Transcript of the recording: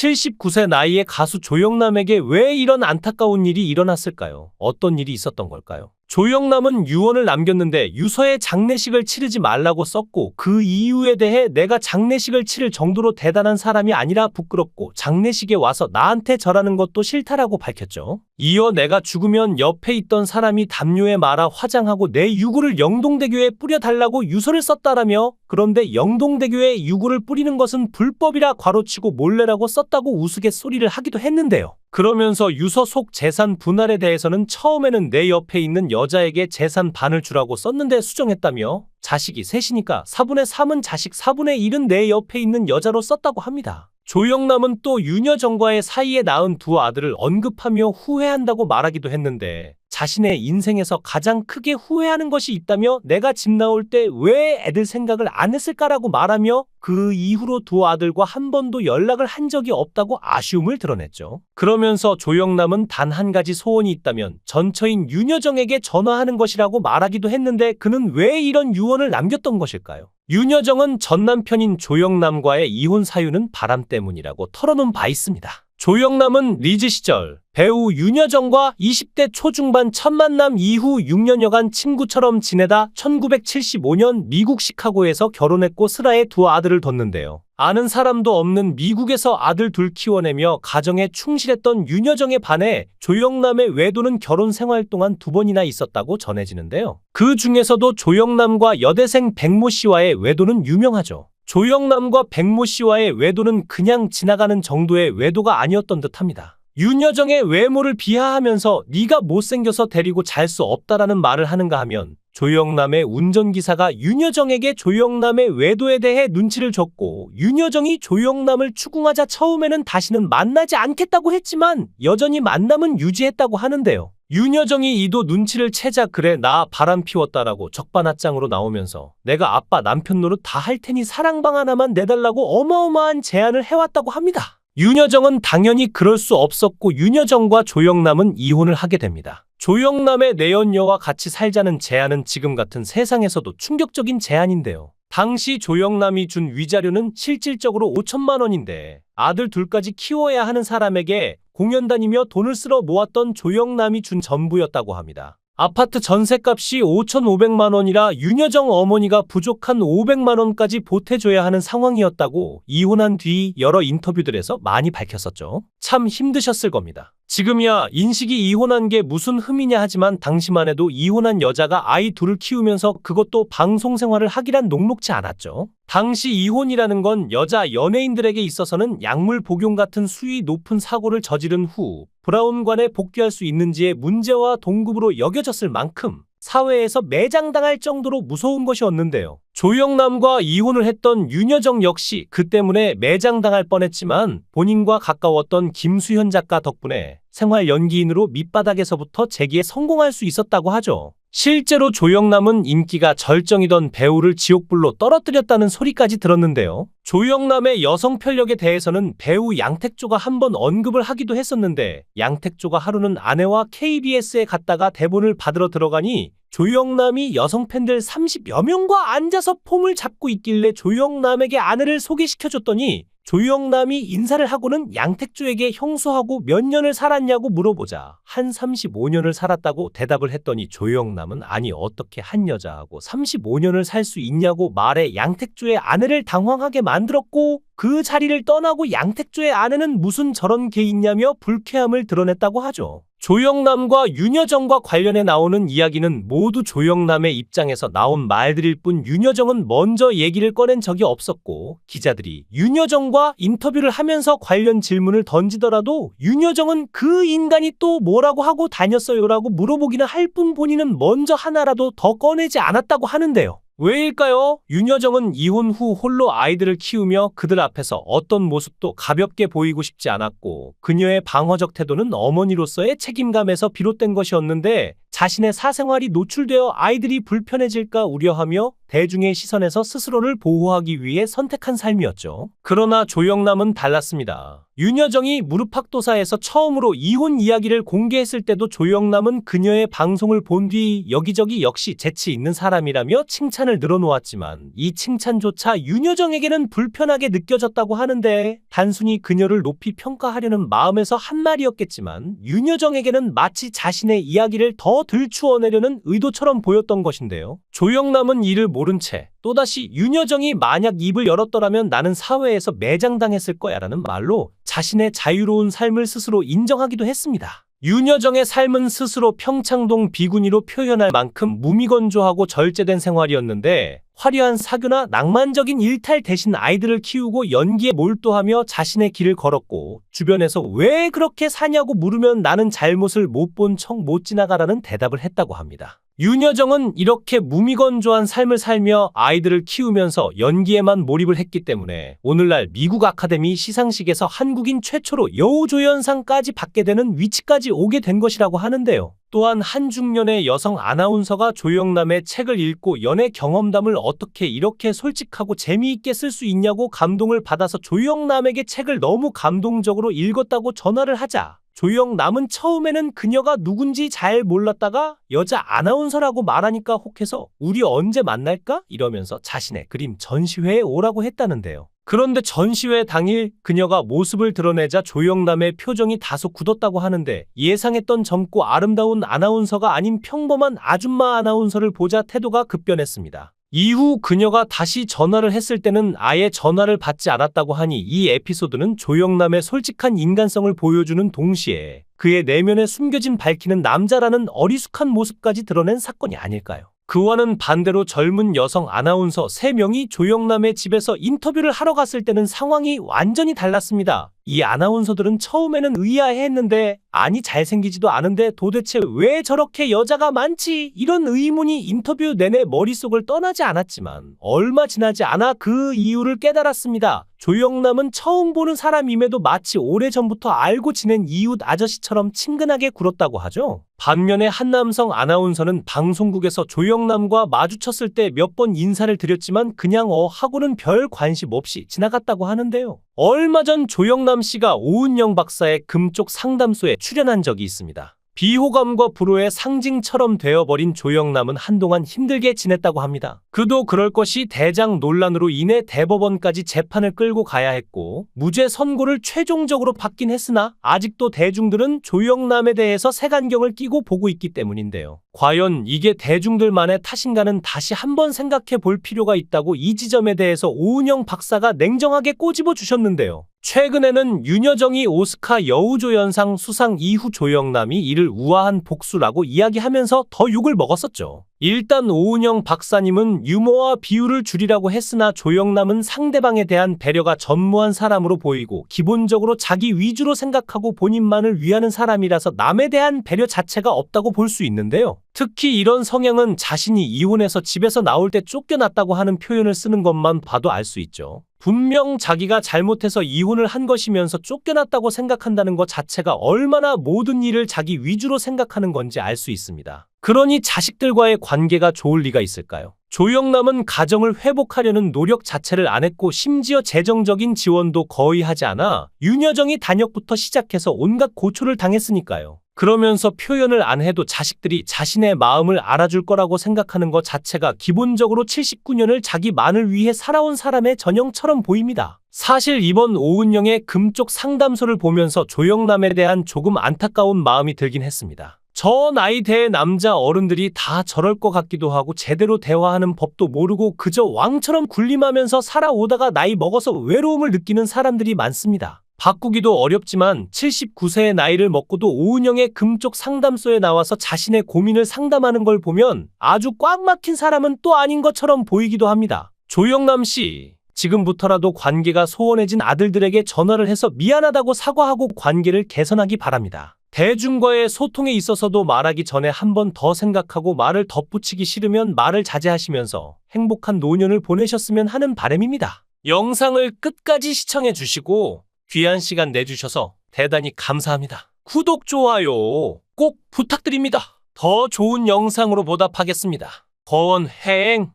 79세 나이의 가수 조영남에게 왜 이런 안타까운 일이 일어났을까요? 어떤 일이 있었던 걸까요? 조영남은 유언을 남겼는데 유서에 장례식을 치르지 말라고 썼고 그 이유에 대해 내가 장례식을 치를 정도로 대단한 사람이 아니라 부끄럽고 장례식에 와서 나한테 절하는 것도 싫다라고 밝혔죠. 이어 내가 죽으면 옆에 있던 사람이 담요에 말아 화장하고 내 유골을 영동대교에 뿌려달라고 유서를 썼다라며 그런데 영동대교에 유골을 뿌리는 것은 불법이라 괄호치고 몰래라고 썼다고 우스갯소리를 하기도 했는데요. 그러면서 유서 속 재산 분할에 대해서는 처음에는 내 옆에 있는 여자에게 재산 반을 주라고 썼는데 수정했다며 자식이 셋이니까 4분의 3은 자식 4분의 1은 내 옆에 있는 여자로 썼다고 합니다. 조영남은 또 윤여정과의 사이에 낳은 두 아들을 언급하며 후회한다고 말하기도 했는데 자신의 인생에서 가장 크게 후회하는 것이 있다며 내가 집 나올 때 왜 애들 생각을 안 했을까라고 말하며 그 이후로 두 아들과 한 번도 연락을 한 적이 없다고 아쉬움을 드러냈죠. 그러면서 조영남은 단 한 가지 소원이 있다면 전처인 윤여정에게 전화하는 것이라고 말하기도 했는데 그는 왜 이런 유언을 남겼던 것일까요? 윤여정은 전 남편인 조영남과의 이혼 사유는 바람 때문이라고 털어놓은 바 있습니다. 조영남은 리즈 시절 배우 윤여정과 20대 초중반 첫 만남 이후 6년여간 친구처럼 지내다 1975년 미국 시카고에서 결혼했고 슬하에 두 아들을 뒀는데요. 아는 사람도 없는 미국에서 아들 둘 키워내며 가정에 충실했던 윤여정에 반해 조영남의 외도는 결혼 생활 동안 2번이나 있었다고 전해지는데요. 그 중에서도 조영남과 여대생 백모 씨와의 외도는 유명하죠. 조영남과 백모 씨와의 외도는 그냥 지나가는 정도의 외도가 아니었던 듯합니다. 윤여정의 외모를 비하하면서 네가 못생겨서 데리고 잘 수 없다라는 말을 하는가 하면 조영남의 운전기사가 윤여정에게 조영남의 외도에 대해 눈치를 줬고 윤여정이 조영남을 추궁하자 처음에는 다시는 만나지 않겠다고 했지만 여전히 만남은 유지했다고 하는데요. 윤여정이 이도 눈치를 채자 그래 나 바람 피웠다라고 적반하장으로 나오면서 내가 아빠 남편 노릇 다 할 테니 사랑방 하나만 내달라고 어마어마한 제안을 해왔다고 합니다. 윤여정은 당연히 그럴 수 없었고 윤여정과 조영남은 이혼을 하게 됩니다. 조영남의 내연녀와 같이 살자는 제안은 지금 같은 세상에서도 충격적인 제안인데요. 당시 조영남이 준 위자료는 실질적으로 5천만 원인데 아들 둘까지 키워야 하는 사람에게 공연 다니며 돈을 쓸어 모았던 조영남이 준 전부였다고 합니다. 아파트 전셋값이 5,500만 원이라 윤여정 어머니가 부족한 500만 원까지 보태줘야 하는 상황이었다고 이혼한 뒤 여러 인터뷰들에서 많이 밝혔었죠. 참 힘드셨을 겁니다. 지금이야 인식이 이혼한 게 무슨 흠이냐 하지만 당시만 해도 이혼한 여자가 아이 둘을 키우면서 그것도 방송 생활을 하기란 녹록지 않았죠. 당시 이혼이라는 건 여자 연예인들에게 있어서는 약물 복용 같은 수위 높은 사고를 저지른 후 브라운관에 복귀할 수 있는지의 문제와 동급으로 여겨졌을 만큼 사회에서 매장당할 정도로 무서운 것이었는데요. 조영남과 이혼을 했던 윤여정 역시 그 때문에 매장당할 뻔했지만 본인과 가까웠던 김수현 작가 덕분에 생활 연기인으로 밑바닥에서부터 재기에 성공할 수 있었다고 하죠. 실제로 조영남은 인기가 절정이던 배우를 지옥불로 떨어뜨렸다는 소리까지 들었는데요. 조영남의 여성 편력에 대해서는 배우 양택조가 한번 언급을 하기도 했었는데 양택조가 하루는 아내와 KBS에 갔다가 대본을 받으러 들어가니 조영남이 여성 팬들 30여 명과 앉아서 폼을 잡고 있길래 조영남에게 아내를 소개시켜줬더니 조영남이 인사를 하고는 양택조에게 형수하고 몇 년을 살았냐고 물어보자 한 35년을 살았다고 대답을 했더니 조영남은 아니 어떻게 한 여자하고 35년을 살 수 있냐고 말해 양택조의 아내를 당황하게 만들었고 그 자리를 떠나고 양택조의 아내는 무슨 저런 게 있냐며 불쾌함을 드러냈다고 하죠. 조영남과 윤여정과 관련해 나오는 이야기는 모두 조영남의 입장에서 나온 말들일 뿐 윤여정은 먼저 얘기를 꺼낸 적이 없었고 기자들이 윤여정과 인터뷰를 하면서 관련 질문을 던지더라도 윤여정은 그 인간이 또 뭐라고 하고 다녔어요라고 물어보기는 할 뿐 본인은 먼저 하나라도 더 꺼내지 않았다고 하는데요. 왜일까요? 윤여정은 이혼 후 홀로 아이들을 키우며 그들 앞에서 어떤 모습도 가볍게 보이고 싶지 않았고 그녀의 방어적 태도는 어머니로서의 책임감에서 비롯된 것이었는데 자신의 사생활이 노출되어 아이들이 불편해질까 우려하며 대중의 시선에서 스스로를 보호하기 위해 선택한 삶이었죠. 그러나 조영남은 달랐습니다. 윤여정이 무릎팍도사에서 처음으로 이혼 이야기를 공개했을 때도 조영남은 그녀의 방송을 본 뒤 여기저기 역시 재치 있는 사람이라며 칭찬을 늘어놓았지만 이 칭찬조차 윤여정에게는 불편하게 느껴졌다고 하는데 단순히 그녀를 높이 평가하려는 마음에서 한 말이었겠지만 윤여정에게는 마치 자신의 이야기를 더 들추어내려는 의도처럼 보였던 것인데요. 조영남은 이를 모른 채 또다시 윤여정이 만약 입을 열었더라면 나는 사회에서 매장당했을 거야 라는 말로 자신의 자유로운 삶을 스스로 인정하기도 했습니다. 윤여정의 삶은 스스로 평창동 비구니로 표현할 만큼 무미건조하고 절제된 생활이었는데 화려한 사교나 낭만적인 일탈 대신 아이들을 키우고 연기에 몰두하며 자신의 길을 걸었고 주변에서 왜 그렇게 사냐고 물으면 나는 잘못을 못 본 척 못 지나가라는 대답을 했다고 합니다. 윤여정은 이렇게 무미건조한 삶을 살며 아이들을 키우면서 연기에만 몰입을 했기 때문에 오늘날 미국 아카데미 시상식에서 한국인 최초로 여우조연상까지 받게 되는 위치까지 오게 된 것이라고 하는데요. 또한 한 중년의 여성 아나운서가 조영남의 책을 읽고 연애 경험담을 어떻게 이렇게 솔직하고 재미있게 쓸 수 있냐고 감동을 받아서 조영남에게 책을 너무 감동적으로 읽었다고 전화를 하자 조영남은 처음에는 그녀가 누군지 잘 몰랐다가 여자 아나운서라고 말하니까 혹해서 우리 언제 만날까? 이러면서 자신의 그림 전시회에 오라고 했다는데요. 그런데 전시회 당일 그녀가 모습을 드러내자 조영남의 표정이 다소 굳었다고 하는데 예상했던 젊고 아름다운 아나운서가 아닌 평범한 아줌마 아나운서를 보자 태도가 급변했습니다. 이후 그녀가 다시 전화를 했을 때는 아예 전화를 받지 않았다고 하니 이 에피소드는 조영남의 솔직한 인간성을 보여주는 동시에 그의 내면에 숨겨진 밝히는 남자라는 어리숙한 모습까지 드러낸 사건이 아닐까요? 그와는 반대로 젊은 여성 아나운서 3명이 조영남의 집에서 인터뷰를 하러 갔을 때는 상황이 완전히 달랐습니다. 이 아나운서들은 처음에는 의아해했는데 아니 잘생기지도 않은데 도대체 왜 저렇게 여자가 많지? 이런 의문이 인터뷰 내내 머릿속을 떠나지 않았지만 얼마 지나지 않아 그 이유를 깨달았습니다. 조영남은 처음 보는 사람임에도 마치 오래전부터 알고 지낸 이웃 아저씨처럼 친근하게 굴었다고 하죠. 반면에 한 남성 아나운서는 방송국에서 조영남과 마주쳤을 때 몇 번 인사를 드렸지만 그냥 하고는 별 관심 없이 지나갔다고 하는데요. 얼마 전 조영남 씨가 오은영 박사의 금쪽 상담소에 출연한 적이 있습니다. 비호감과 불호의 상징처럼 되어버린 조영남은 한동안 힘들게 지냈다고 합니다. 그도 그럴 것이 대장 논란으로 인해 대법원까지 재판을 끌고 가야 했고 무죄 선고를 최종적으로 받긴 했으나 아직도 대중들은 조영남에 대해서 색안경을 끼고 보고 있기 때문인데요. 과연 이게 대중들만의 탓인가는 다시 한번 생각해 볼 필요가 있다고 이 지점에 대해서 오은영 박사가 냉정하게 꼬집어 주셨는데요. 최근에는 윤여정이 오스카 여우조연상 수상 이후 조영남이 이를 우아한 복수라고 이야기하면서 더 욕을 먹었었죠. 일단 오은영 박사님은 유머와 비유를 줄이라고 했으나 조영남은 상대방에 대한 배려가 전무한 사람으로 보이고 기본적으로 자기 위주로 생각하고 본인만을 위하는 사람이라서 남에 대한 배려 자체가 없다고 볼 수 있는데요. 특히 이런 성향은 자신이 이혼해서 집에서 나올 때 쫓겨났다고 하는 표현을 쓰는 것만 봐도 알 수 있죠. 분명 자기가 잘못해서 이혼을 한 것이면서 쫓겨났다고 생각한다는 것 자체가 얼마나 모든 일을 자기 위주로 생각하는 건지 알 수 있습니다. 그러니 자식들과의 관계가 좋을 리가 있을까요? 조영남은 가정을 회복하려는 노력 자체를 안 했고 심지어 재정적인 지원도 거의 하지 않아 윤여정이 단역부터 시작해서 온갖 고초를 당했으니까요. 그러면서 표현을 안 해도 자식들이 자신의 마음을 알아줄 거라고 생각하는 것 자체가 기본적으로 79년을 자기만을 위해 살아온 사람의 전형처럼 보입니다. 사실 이번 오은영의 금쪽 상담소를 보면서 조영남에 대한 조금 안타까운 마음이 들긴 했습니다. 저 나이대의 남자 어른들이 다 저럴 것 같기도 하고 제대로 대화하는 법도 모르고 그저 왕처럼 군림하면서 살아오다가 나이 먹어서 외로움을 느끼는 사람들이 많습니다. 바꾸기도 어렵지만 79세의 나이를 먹고도 오은영의 금쪽 상담소에 나와서 자신의 고민을 상담하는 걸 보면 아주 꽉 막힌 사람은 또 아닌 것처럼 보이기도 합니다. 조영남 씨, 지금부터라도 관계가 소원해진 아들들에게 전화를 해서 미안하다고 사과하고 관계를 개선하기 바랍니다. 대중과의 소통에 있어서도 말하기 전에 한 번 더 생각하고 말을 덧붙이기 싫으면 말을 자제하시면서 행복한 노년을 보내셨으면 하는 바람입니다. 영상을 끝까지 시청해 주시고 귀한 시간 내주셔서 대단히 감사합니다. 구독, 좋아요 꼭 부탁드립니다. 더 좋은 영상으로 보답하겠습니다. 거원행